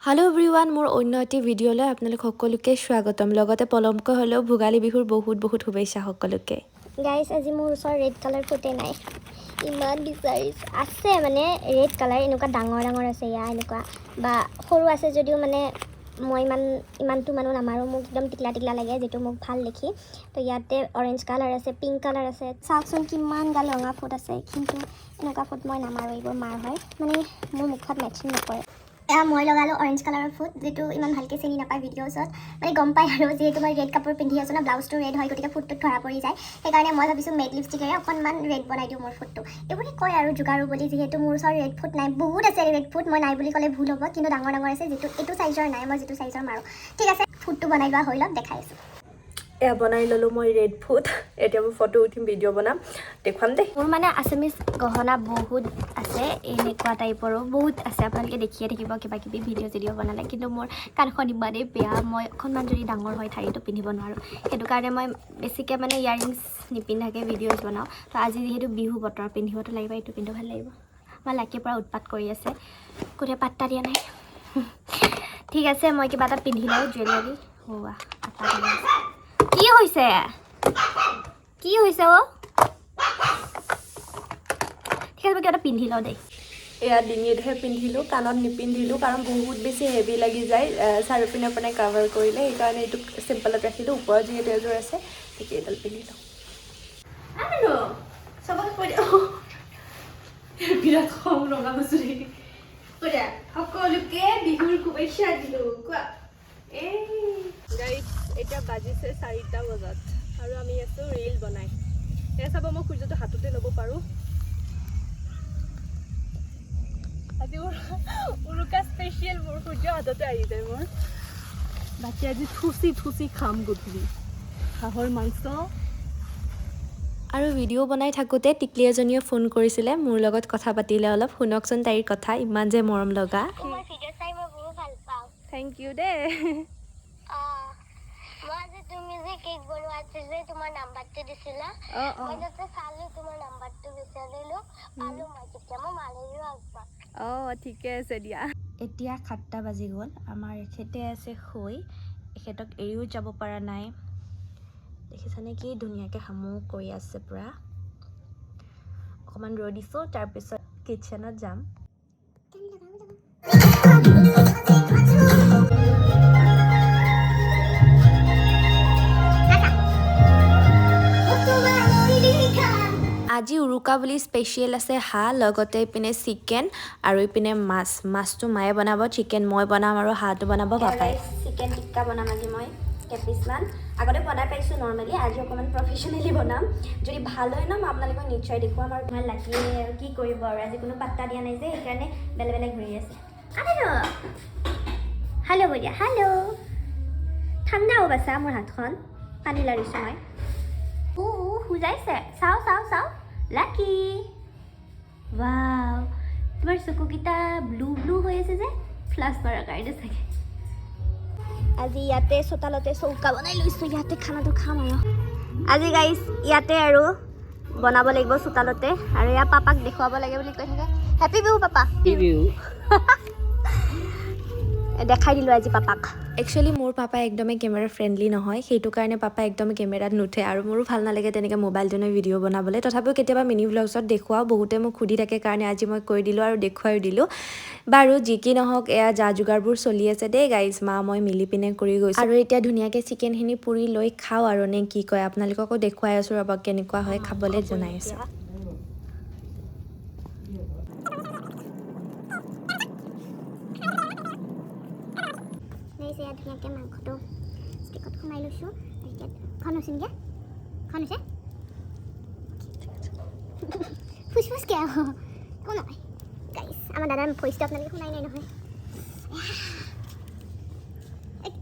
Hello everyone, মোৰ অন্য এটি ভিডিঅ'লৈ আপোনালোক সকলোকে স্বাগতম। লগতে পলমকৈ হ'লেও ভোগালী বিহুৰ বহুত শুভেচ্ছা সকলোকে। গাইস আজি মোৰ ওচৰত ৰেড কালাৰ ফুটে নাই। ইমান বিচাৰিছো আছে মানে ৰেড কালাৰ এনেকুৱা ডাঙৰ আছে ইয়া এনেকুৱা বা সৰু আছে যদিও মানে মই ইমানটো মানুহ নামাৰো মোক একদম টিকলা লাগে যেটো মোক ভাল দেখি তো ইয়াতে অৰেঞ্জ কালাৰ আছে পিংক কালাৰ আছে চাওকচোন কিমান গাল ৰঙা ফুট আছে কিন্তু এনেকুৱা ফুট মই নামাৰো এইবোৰ মাৰ হয় মানে মোৰ মুখত মেচিং নকৰে মই লগালো অৰেঞ্জ কালাৰৰ ফুট যেটো ইমান ভালকে চিনি নাপায় ভিডিঅ'ছত মানে গম পাই আৰু যেহেতু মই ৰেড কাপোৰ পিন্ধি আছো না ব্লাউজটো ৰেড হয় গতিকে ফুটটো ধৰা পৰি যায় সেইকাৰণে মই ভাবিছো মেট লিপষ্টিকেৰে অকণমান ৰেড বনাই দিওঁ মোৰ ফুটটো এইবোৰ কয় আৰু জুগাৰু বুলি যেহেতু মোৰ ওচৰত ৰেড ফুট নাই বহুত আছে ৰেড ফুট মই নাই বুলি ক'লে ভুল হ'ব কিন্তু ডাঙৰ আছে যেটো এইটো সাইজৰ নাই মই যেটো সাইজৰ মাৰো ঠিক আছে ফুটটো বনাই লোৱা হৈ লওক দেখাই আছো এয়া বনাই ললো মই ৰেড ফুট এতিয়া মই ফটো উঠিম ভিডিঅ' বনাম দেখুৱাম দে মোৰ মানে আছামিজ গহনা বহুত আছে এনেকুৱা টাইপৰো বহুত আছে আপোনালোকে দেখিয়ে থাকিব কিবা কিবি ভিডিঅ' বনালে কিন্তু মোৰ কাণখন ইমানেই বেয়া মই অকণমান যদি ডাঙৰ হয় ঠাইটো পিন্ধিব নোৱাৰোঁ সেইটো কাৰণে মই বেছিকৈ মানে ইয়াৰিংছ নিপিন্ধাকৈ ভিডিঅ'জ বনাওঁ তো আজি যিহেতু বিহু বতৰ পিন্ধিবতো লাগিব এইটো কিন্তু ভাল লাগিব মই লাকিৰ পৰা উৎপাত কৰি আছে কোনে পাত্তা দিয়া নাই ঠিক আছে মই কিবা এটা পিন্ধি লওঁ জুৱেলাৰী হোৱা কি হৈছে অ' ঠিক আছে মই কিবা এটা পিন্ধি লওঁ দেই এয়া ডিঙিতহে পিন্ধিলোঁ কাণত নিপিন্ধিলোঁ কাৰণ বহুত বেছি হেভি লাগি যায় চাৰিওপিনে মানে কাভাৰ কৰিলে সেইকাৰণে এইটো চিম্পলত ৰাখিলোঁ ওপৰত যিহেতু এযোৰ আছে তেতিয়া এইডাল পিন্ধি লওঁ বিৰাট খং লগা বস্তু দেখি সকলোকে বিহুৰ শুভেচ্ছা দিলোঁ কোৱা গাইজ এতিয়া বাজিছে 4টা বজাত আৰু আমি আছোঁ ৰীল বনাই এয়া চাব মই সূৰ্যটো হাততে ল'ব পাৰোঁ আজি উৰুকা স্পেচিয়েল মোৰ সূৰ্য হাততে আহি যায় মোৰ বাকী আজি থুচি খাম গধূলি হাঁহৰ মাংস আৰু ভিডিঅ' বনাই থাকোঁতে টিকলি এজনীয়ে ফোন কৰিছিলে মোৰ লগত কথা পাতিলে অলপ শুনকচোন তাইৰ কথা ইমান যে মৰম লগা থেংক ইউ দে মই যে তুমি যে কেক বনোৱাছিল যে তোমাৰ নাম্বাৰটো দিছিলা মই যাতে চালো তোমাৰ নাম্বাৰটো বিচাৰিলো পালো মই কেতিয়া মই মালিৰো আগবা ঠিকে আছে দিয়া এতিয়া 7টা বাজি গ'ল আমাৰ এখেতে আছে শুই এখেতক এৰিও যাব পৰা নাই দেখিছানে কি ধুনীয়াকৈ হামু কৰি আছে পুৰা অকণমান ৰৈ দিছোঁ তাৰপিছত কিটচেনত যাম আজি উৰুকা বুলি স্পেচিয়েল আছে হাঁহ লগতে ইপিনে চিকেন আৰু ইপিনে মাছটো মায়ে বনাব চিকেন মই বনাম আৰু হাঁহটো বনাব পাপাই চিকেন টিক্কা বনাম আজি মই কেপিছমান আগতে বনাই পাইছোঁ নৰ্মেলি আজি অকণমান প্ৰফেশ্যনেলি বনাম যদি ভাল হয় ন মই আপোনালোকক নিশ্চয় দেখুৱাম আৰু তোমাৰ লাকিয়ে আৰু কি কৰিব আৰু আজি কোনো পাত্তা দিয়া নাই যে সেইকাৰণে বেলেগ ঘূৰি আছে হেল্ল' বঢ়িয়া হেল্ল' ঠাণ্ডা হ'ব বাছা মোৰ হাতখন পানী লাৰিছোঁ মই সুজাইছে চাওঁ লাকি ৱাও তোমাৰ চকুকেইটা ব্লু হৈ আছে যে ফ্লাছ মাৰাৰ কাৰণে চাগে আজি ইয়াতে চোতালতে চৌকা বনাই লৈছোঁ ইয়াতে খানাটো খাম আৰু আজি গাইজ ইয়াতে আৰু বনাব লাগিব চোতালতে আৰু ইয়াৰ পাপাক দেখুৱাব লাগে বুলি কৈ থাকে হেপী বিহু পাপা বিহু দেখাই দিলোঁ আজি পাপাক একচুৱেলি মোৰ পাপা একদমেই কেমেৰা ফ্ৰেণ্ডলি নহয় সেইটো কাৰণে পাপা একদমেই কেমেৰাত নুঠে আৰু মোৰো ভাল নালাগে তেনেকৈ মোবাইলটো লৈ ভিডিঅ' বনাবলৈ তথাপিও কেতিয়াবা মিনি ব্লগছত দেখুৱাওঁ বহুতে মোক সুধি থাকে কাৰণে আজি মই কৈ দিলোঁ আৰু দেখুৱাই দিলোঁ বাৰু যি কি নহওক এয়া যা যোগাৰবোৰ চলি আছে দেই গাইজ মা মই মিলি পিনে কৰি গৈছোঁ আৰু এতিয়া ধুনীয়াকৈ চিকেনখিনি পুৰি লৈ খাওঁ আৰু নে কি কয় আপোনালোককো দেখুৱাই আছোঁ ৰ'ব কেনেকুৱা হয় খাবলৈ জনাই আছোঁ ধুনীয়াকৈ মাংসটো ষ্টিকত সোমাই লৈছোঁ খন হৈছেগৈ খন হৈছে ফুচফুচকৈ একো নহয় গাইছ আমাৰ দাদাৰ ভইচটো আপোনালোকে শুনাই নাই নহয়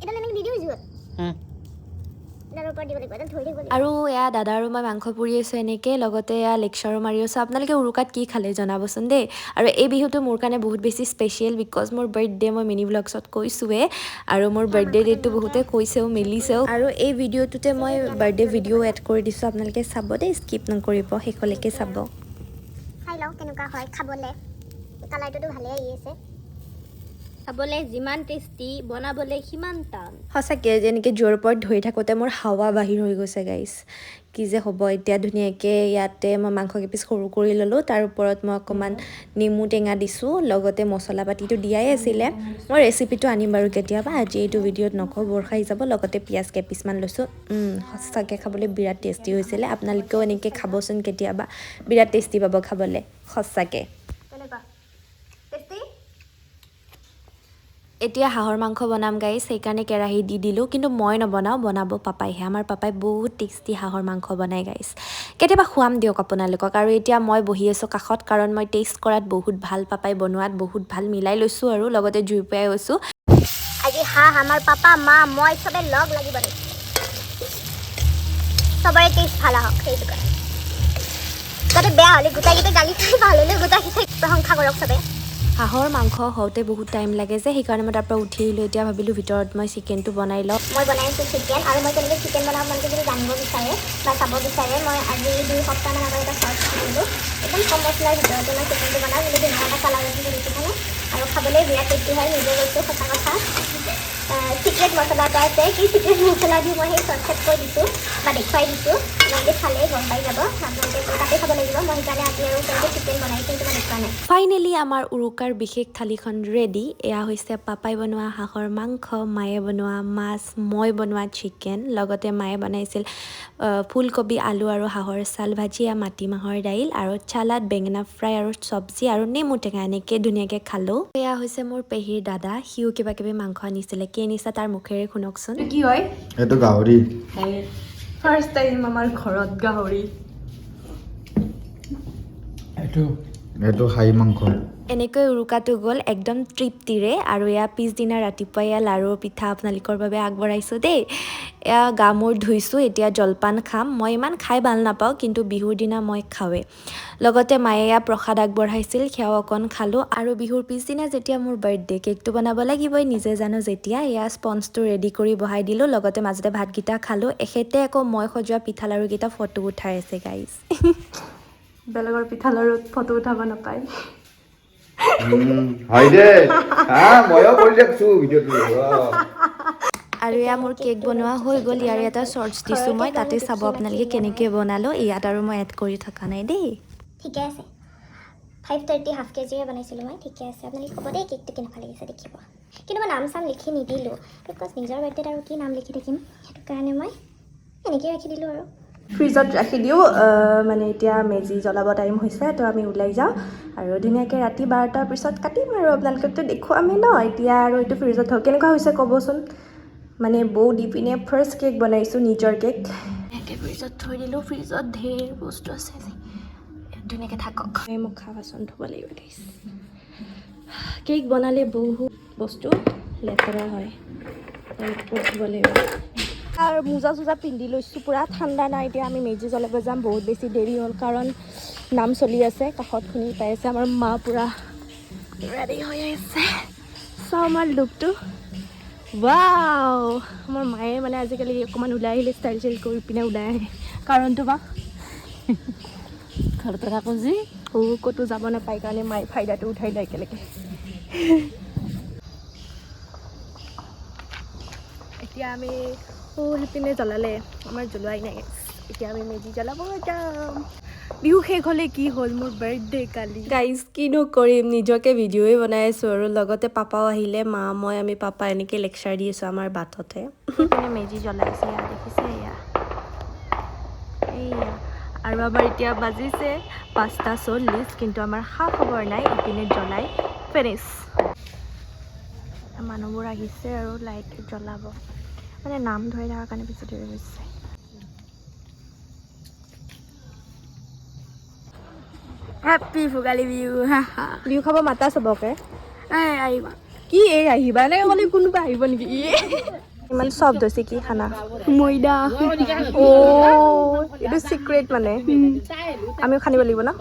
এডাল এনেকৈ দি দিওঁ জোৰত আৰু এয়া দাদা আৰু মই মাংস পুৰি আছোঁ এনেকৈ লগতে এয়া লেকচাৰো মাৰি আছোঁ আপোনালোকে উৰুকাত কি খালে জনাবচোন দেই আৰু এই বিহুটো মোৰ কাৰণে বহুত বেছি স্পেচিয়েল বিকজ মোৰ বাৰ্থডে মই মিনি ব্লগছত কৈছোঁৱে আৰু মোৰ বাৰ্থডে ডেটটো বহুতে কৈছেও মিলিছেও আৰু এই ভিডিঅ'টোতে মই বাৰ্থডে ভিডিঅ' এড কৰি দিছোঁ আপোনালোকে চাব দেই স্কিপ নকৰিব শেষলৈকে চাব খাই লওঁ কেনেকুৱা হয় খাবলৈ কালাৰটোতো ভালেই আহি আছে খাবলৈ যিমান টেষ্টি বনাবলৈ সিমান টান সঁচাকৈ যেনেকৈ জোৰ ওপৰত ধৰি থাকোঁতে মোৰ হাৱা বাহিৰ হৈ গৈছে গাইছ কি যে হ'ব এতিয়া ধুনীয়াকৈ ইয়াতে মই মাংস কেইপিচ সৰু কৰি ল'লোঁ তাৰ ওপৰত মই অকণমান নেমু টেঙা দিছোঁ লগতে মছলা পাতিটো দিয়াই আছিলে মই ৰেচিপিটো আনিম বাৰু কেতিয়াবা আজি এইটো ভিডিঅ'ত নকওঁ বৰ খাই যাব লগতে পিঁয়াজ কেইপিচমান লৈছোঁ সঁচাকৈ খাবলৈ বিৰাট টেষ্টি হৈছিলে আপোনালোকেও এনেকৈ খাবচোন কেতিয়াবা বিৰাট টেষ্টি পাব খাবলৈ সঁচাকৈ এতিয়া হাঁহৰ মাংস বনাম গাইছ সেইকাৰণে কেৰাহী দি দিলোঁ কিন্তু মই নবনাওঁ বনাব পাপাইহে আমাৰ পাপাই বহুত টেষ্টি হাঁহৰ মাংস বনাই গাইছ কেতিয়াবা খুৱাম দিয়ক আপোনালোকক আৰু এতিয়া মই বহি আছোঁ কাষত কাৰণ মই টেষ্ট কৰাত বহুত ভাল পাপাই বনোৱাত বহুত ভাল মিলাই লৈছোঁ আৰু লগতে জুই পুৱাই গৈছোঁ আজি হাঁহ আমাৰ পাপা মা মই চবে লগ লাগিব চবৰে টেষ্ট ভাল আহক সেইটো কাৰণে যাতে বেয়া হ'লে গোটাইকেইটা গালি খাই ভাল হ'লে গোটাইকেইটা প্ৰশংসা কৰক চবে হাঁহৰ মাংস হওঁতে বহুত টাইম লাগে যে সেইকাৰণে মই তাৰ পৰা উঠি আহিলোঁ এতিয়া ভাবিলোঁ ভিতৰত মই চিকেনটো বনাই লওঁ মই বনাই আছোঁ চিকেন আৰু মই কেনেকৈ চিকেন বনাওঁ আপোনালোকে যদি জানিব বিচাৰে বা চাব বিচাৰে মই আজি 2 সপ্তাহমান আগত এটা চাৰ্চ কৰিলোঁ একদম কম মছলাৰ ভিতৰতে মই চিকেনটো বনাওঁ কিন্তু ধুনীয়া এটা কালাৰ আছে সেইটো আৰু খাবলৈ বিৰাট টেষ্টি হয় নিজে গৈছোঁ সঁচা কথা চিক্ৰেট মছলা এটা আছে সেই চিক্ৰেট মছলা দি মই সেই চৰ্টকাট কৈ দিছোঁ বা দেখুৱাই দিছোঁ আপোনালোকে খালেই গম পাই যাব আপোনালোকে তাতে খাব লাগিব মই সেইকাৰণে আজি আৰু কেনেকৈ চিকেন বনাইছোঁ সেইটো মই দেখুওৱা নাই ফাইনেলি আমাৰ উৰুকাৰ বিশেষ থালিখন ৰেডি এয়া হৈছে পাপাই বনোৱা হাঁহৰ মাংস মায়ে বনোৱা মাছ মই বনোৱা চিকেন লগতে মায়ে বনাইছিল ফুলকবি আলু আৰু হাঁহৰ চাল ভাজি মাটিমাহৰ দাইল আৰু চালাড বেঙেনা ফ্ৰাই আৰু চব্জি আৰু নেমু টেঙা এনেকৈ ধুনীয়াকৈ খালোঁ এয়া হৈছে মোৰ পেহীৰ দাদা সিও কিবা কিবি মাংস আনিছিলে কি আনিছে তাৰ মুখেৰে শুনকচোন কি হয় এইটো গাহৰি ফাৰ্ষ্ট টাইম আমাৰ ঘৰত গাহৰি এইটো খাহী মাংস এনেকৈ উৰুকাটো গ'ল একদম তৃপ্তিৰে আৰু এয়া পিছদিনা ৰাতিপুৱা এয়া লাৰু পিঠা আপোনালোকৰ বাবে আগবঢ়াইছোঁ দেই এয়া গা মূৰ ধুইছোঁ এতিয়া জলপান খাম মই ইমান খাই ভাল নাপাওঁ কিন্তু বিহুৰ দিনা মই খাওঁৱেই লগতে মায়ে এয়া প্ৰসাদ আগবঢ়াইছিল সেয়াও অকণ খালোঁ আৰু বিহুৰ পিছদিনা যেতিয়া মোৰ বাৰ্থডে কেকটো বনাব লাগিবই নিজে জানো যেতিয়া এয়া স্পঞ্জটো ৰেডি কৰি বহাই দিলোঁ লগতে মাজতে ভাতকেইটা খালোঁ এখেতে আকৌ মই সজোৱা পিঠা লাৰুকেইটা ফটো উঠাই আছে গাইজ বেলেগৰ পিঠা লাৰুত ফটো উঠাব নাপায় হয় দে ময়ো কৰি দেখছো ভিডিঅ'টো আৰু এয়া মোৰ কেক বনোৱা হৈ গ'ল ইয়াৰে এটা শ্বৰ্টছ দিছোঁ মই তাতে চাব আপোনালোকে কেনেকৈ বনালোঁ ইয়াত আৰু মই এড কৰি থকা নাই দেই ঠিকে আছে 530 হাফ কেজিৰে বনাইছিলোঁ মই ঠিকে আছে আপোনালোকে ক'ব দেই কেকটো কেনেকুৱা লাগিছে দেখিব কিন্তু মই নাম চাম লিখি নিদিলোঁ বিকজ নিজৰ বাৰ্থডেত আৰু কি নাম লিখি থাকিম সেইটো কাৰণে মই এনেকৈ ৰাখি দিলোঁ আৰু ফ্ৰিজত ৰাখি দিওঁ মানে এতিয়া মেজি জ্বলাব টাইম হৈছে তো আমি ওলাই যাওঁ আৰু ধুনীয়াকৈ ৰাতি 12টাৰ পিছত কাটিম আৰু আপোনালোকেতো দেখুৱামেই ন এতিয়া আৰু এইটো ফ্ৰিজত থওঁ কেনেকুৱা হৈছে ক'বচোন মানে বৌ দি পিনে ফাৰ্ষ্ট কেক বনাইছোঁ নিজৰ কেক ধুনীয়াকৈ ফ্ৰিজত থৈ দিলোঁ ফ্ৰিজত ঢেৰ বস্তু আছে ধুনীয়াকৈ থাকক মোক খোৱা বাচন ধুব লাগিব গাইছ কেক বনালে বহুত বস্তু লেতেৰা হয় ধুব লাগিব আৰু মোজা চোজা পিন্ধি লৈছোঁ পূৰা ঠাণ্ডা নাই এতিয়া আমি মেজি জ্বলাব যাম বহুত বেছি দেৰি হ'ল কাৰণ নাম চলি আছে কাষত শুনি পাই আছে আমাৰ মা পূৰা ৰেডি হৈ আছে চাওঁ আমাৰ লুকটো ৱাও আমাৰ মায়ে মানে আজিকালি অকণমান ওলাই আহিলে ষ্টাইল ষ্টাইল কৰি পিনে ওলাই আহে কাৰণটো বা ঘৰতে থাকোঁ যি ক'তো যাব নাপায় কাৰণে মায়ে ফাইদাটো উঠাই লয় একেলগে এতিয়া আমি সিপিনে জ্বলালে আমাৰ জ্বলোৱাই নাই এতিয়া আমি মেজি জ্বলাব যাম বিহু শেষ হ'লে কি হ'ল মোৰ বাৰ্থডে কালি গাইজ কিনো কৰিম নিজকে ভিডিঅ'ই বনাই আছোঁ আৰু লগতে পাপাও আহিলে মা মই আমি পাপা এনেকৈ লেকচাৰ দি আছোঁ আমাৰ বাটতে সেইপিনে মেজি জ্বলাইছে এয়া দেখিছে এয়া আৰু আমাৰ এতিয়া বাজিছে 5:40 কিন্তু আমাৰ খা খবৰ নাই ইপিনে জ্বলাই ফিনিছ মানুহবোৰ আহিছে আৰু লাইট জ্বলাব মানে নাম ধৰি থকাৰ কাৰণে বেছি দেৰি হৈছে হেপ্পী ভোগালী বিহু বিহু খাব মাতা চবকে আহিবা কি আহিবা নে ক'লে কোনোবা আহিব নেকি ইমান চফ্ট হৈছে কি খানা ময়দা এইটো চিক্ৰেট মানে আমিও খানিব লাগিব ন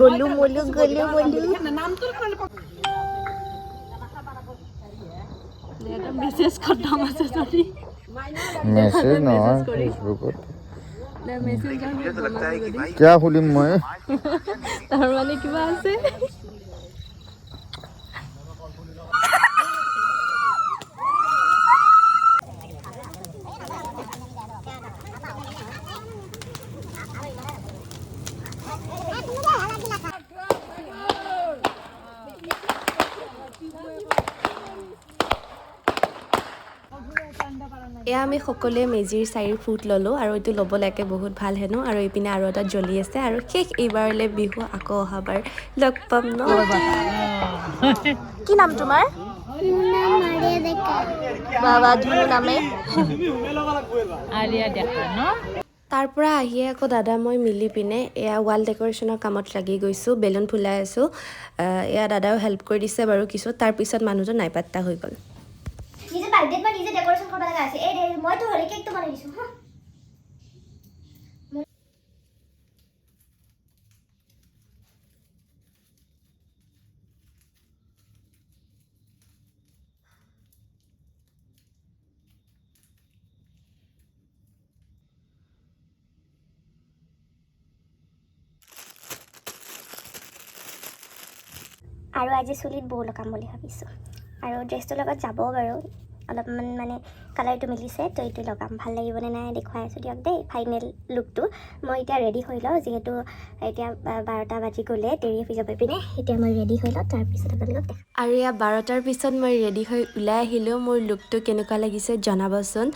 গ'লো মেছেজ খতম আছে যদি মেছেজ নহয় ফেচবুকত কিয় খুলিম মই তাৰ মানে কিবা আছে এয়া আমি সকলোৱে মেজিৰ 4 ফুট ল'লোঁ আৰু এইটো ল'ব লাগে বহুত ভাল হেনো আৰু এইপিনে আৰু এটা জ্বলি আছে আৰু শেষ এইবাৰলৈ বিহু আকৌ অহাবাৰ লগ পাম ন কি নাম তোমাৰ বাবা ধুনু নামে তাৰ পৰা আহিয়ে আকৌ দাদা মই মিলি পিনে এয়া ৱাল ডেক'ৰেশ্যনৰ কামত লাগি গৈছোঁ বেলুন ফুলাই আছোঁ এয়া দাদাও হেল্প কৰি দিছে বাৰু কিছু তাৰপিছত মানুহজন নাইপাত্তা হৈ গ'ল নিজে বাৰ্থডেত মই নিজে ডেক'ৰেশ্যন কৰিব লগা আছে এই মইতো হৰি কেকটো বনাই দিছোঁ হা আৰু আজি চুলিত বৌ লগাম বুলি ভাবিছোঁ আৰু ড্ৰেছটোৰ লগত যাবও বাৰু অলপমান মানে কালাৰটো মিলিছে তো এইটো লগাম ভাল লাগিবনে নাই দেখুৱাই আছোঁ দিয়ক দেই ফাইনেল লুকটো মই এতিয়া ৰেডি হৈ লওঁ যিহেতু এতিয়া 12টা বাজি গ'লে দেৰি হৈ যাব পিনে এতিয়া মই ৰেডি হৈ লওঁ তাৰপিছত আপোনালোকক দেখাম আৰু এয়া 12টাৰ পিছত মই ৰেডি হৈ ওলাই আহিলেও মোৰ লুকটো কেনেকুৱা লাগিছে জনাবচোন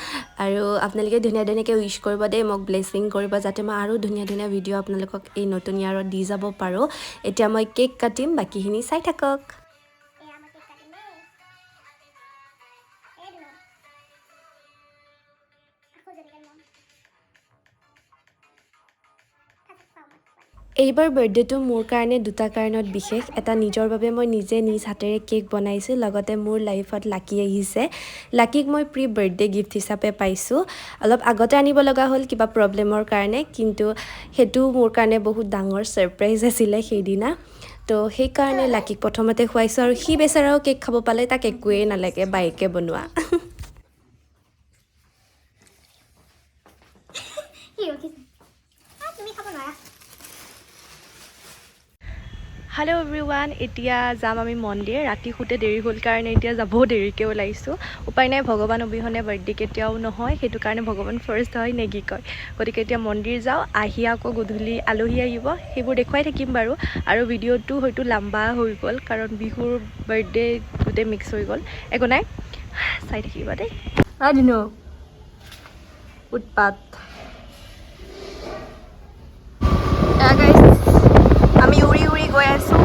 আৰু আপোনালোকে ধুনীয়া ধুনীয়াকৈ উইশ কৰিব দেই মোক ব্লেছিং কৰিব যাতে মই আৰু ধুনীয়া ধুনীয়া ভিডিঅ' আপোনালোকক এই নতুন ইয়াৰত দি যাব পাৰোঁ এতিয়া মই কেক কাটিম বাকীখিনি চাই থাকক এইবাৰ বাৰ্থডেটো মোৰ কাৰণে দুটা কাৰণত বিশেষ এটা নিজৰ বাবে মই নিজে নিজ হাতেৰে কেক বনাইছোঁ লগতে মোৰ লাইফত লাকি আহিছে লাকিক মই প্ৰি বাৰ্থডে গিফ্ট হিচাপে পাইছোঁ অলপ আগতে আনিব লগা হ'ল কিবা প্ৰব্লেমৰ কাৰণে কিন্তু সেইটো মোৰ কাৰণে বহুত ডাঙৰ ছাৰপ্ৰাইজ আছিলে সেইদিনা তো সেইকাৰণে লাকিক প্ৰথমতে খুৱাইছোঁ আৰু সি বেচেৰাও কেক খাব পালে তাক একোৱেই নালাগে বাইকে বনোৱা তুমি খাব নোৱাৰা হেল্ল' এভৰিৱান এতিয়া যাম আমি মন্দিৰ ৰাতি শুতে দেৰি হ'ল কাৰণে এতিয়া যাবও দেৰিকৈ ওলাইছোঁ উপায় নাই ভগৱান অবিহনে বাৰ্থডে কেতিয়াও নহয় সেইটো কাৰণে ভগৱান ফাৰ্ষ্ট হয় নে কি কয় গতিকে এতিয়া মন্দিৰ যাওঁ আহি আকৌ গধূলি আলহী আহিব সেইবোৰ দেখুৱাই থাকিম বাৰু আৰু ভিডিঅ'টো হয়তো লম্বা হৈ গ'ল কাৰণ বিহুৰ বাৰ্থডে গোটেই মিক্স হৈ গ'ল একো নাই চাই থাকিব দেই ধুনু উৎপাত আমি উৰি উৰি গৈ আছোঁ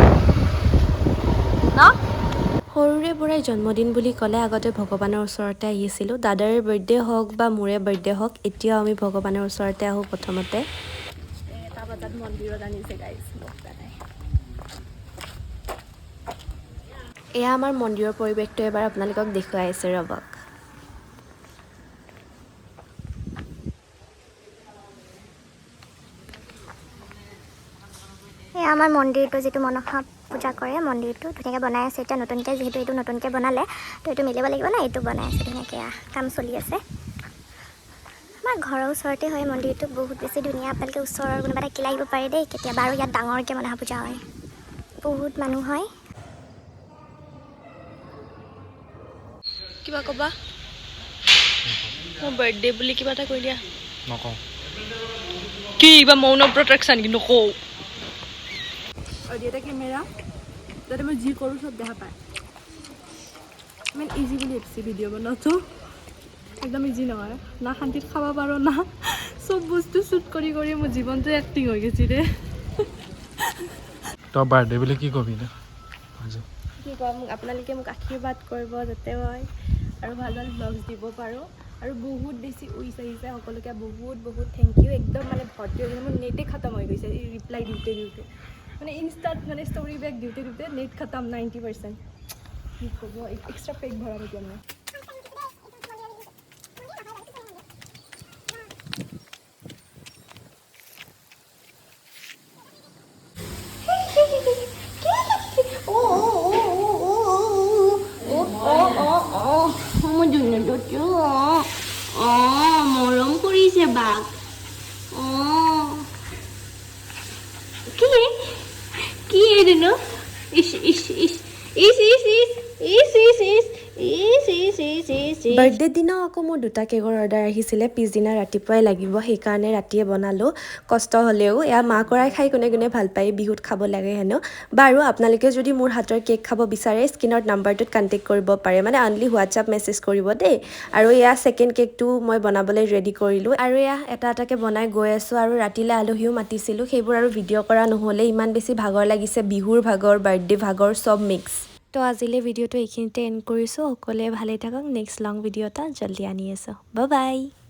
ন সৰুৰে পৰাই জন্মদিন বুলি ক'লে আগতে ভগৱানৰ ওচৰতে আহিছিলোঁ দাদাৰ বাৰ্থডে হওক বা মোৰে বাৰ্থডে হওক এতিয়াও আমি ভগৱানৰ ওচৰতে আহোঁ প্ৰথমতে এটা বজাত মন্দিৰত আনিছে গাইজ এয়া আমাৰ মন্দিৰৰ পৰিৱেশটো এবাৰ আপোনালোকক দেখুৱাই আছে ৰ'বক এই আমাৰ মন্দিৰটো যিটো মনসা পূজা কৰে মন্দিৰটো ধুনীয়াকৈ বনাই আছে এতিয়া নতুনকৈ যিহেতু এইটো নতুনকৈ বনালে তো এইটো মিলিব লাগিব ন এইটো বনাই আছে ধুনীয়াকৈ কাম চলি আছে আমাৰ ঘৰৰ ওচৰতে হয় মন্দিৰটো বহুত বেছি ধুনীয়া আপোনালোকে ওচৰৰ কোনোবা এটা কিলাই আহিব পাৰে দেই কেতিয়াবা আৰু ইয়াত ডাঙৰকৈ মনসা পূজা হয় বহুত মানুহ হয় কিবা ক'বা মোৰ বাৰ্থডে বুলি কিবা এটা কৈ দিয়া নকওঁ কি কিবা মৌন ব্ৰত ৰাখিছা নেকি নকওঁ আৰু এটা কেমেৰা যাতে মই যি কৰোঁ চব দেখা পায় ইমান ইজি বুলি ভাবিছে ভিডিঅ' বনোৱাটো একদম ইজি নহয় না শান্তিত খাব পাৰোঁ না চব বস্তু শ্বুট কৰি কৰি মোৰ জীৱনটো এক্টিং হৈ গৈছে দে তই বাৰ্থডে বুলি কি ক'বি না কি ক'ম আপোনালোকে মোক আশীৰ্বাদ কৰিব যাতে মই আৰু ভাল ভাল ব্লগছ দিব পাৰোঁ আৰু বহুত বেছি উইচ আহিছে সকলোকে বহুত বহুত থেংক ইউ একদম মানে ভৰ্তি হৈ গৈছে মোৰ নেটে খতম হৈ গৈছে এই ৰিপ্লাই দিওঁতে দিওঁতে মানে ইনষ্টাত মানে ষ্টৰি বেগ দিওঁতে দিওঁতে নেট খতম 90% কি ক'ব এক্সট্ৰা পেক ভৰাম এতিয়া মই মৰম কৰিছে বাক কি এইটো ন ইচ ইচ ইচ ইচ ইচ ইচ ইচ ইচ ইচ ইচ ইচ বাৰ্থডে দিনাও আকৌ মোৰ 2টা কেকৰ অৰ্ডাৰ আহিছিলে পিছদিনা ৰাতিপুৱাই লাগিব সেইকাৰণে ৰাতিয়ে বনালোঁ কষ্ট হ'লেও এয়া মা কৰাই খাই কোনে কোনে ভাল পায় বিহুত খাব লাগে হেনো বাৰু আপোনালোকে যদি মোৰ হাতৰ কেক খাব বিচাৰে স্ক্ৰীনত নাম্বাৰটোত কণ্টেক্ট কৰিব পাৰে মানে অনলি হোৱাটছআপ মেছেজ কৰিব দেই আৰু এয়া ছেকেণ্ড কেকটো মই বনাবলৈ ৰেডি কৰিলোঁ আৰু এয়া এটা এটাকৈ বনাই গৈ আছোঁ আৰু ৰাতিলৈ আলহীও মাতিছিলোঁ সেইবোৰ আৰু ভিডিঅ' কৰা নহ'লে ইমান বেছি ভাগৰ লাগিছে বিহুৰ ভাগৰ বাৰ্থডে ভাগৰ চব মিক্স তো আজিলৈ ভিডিঅ'টো এইখিনিতে এণ্ড কৰিছোঁ সকলোৱে ভালে থাকক নেক্সট লং ভিডিঅ' এটা জল্দি আনি আছোঁ বাই বাই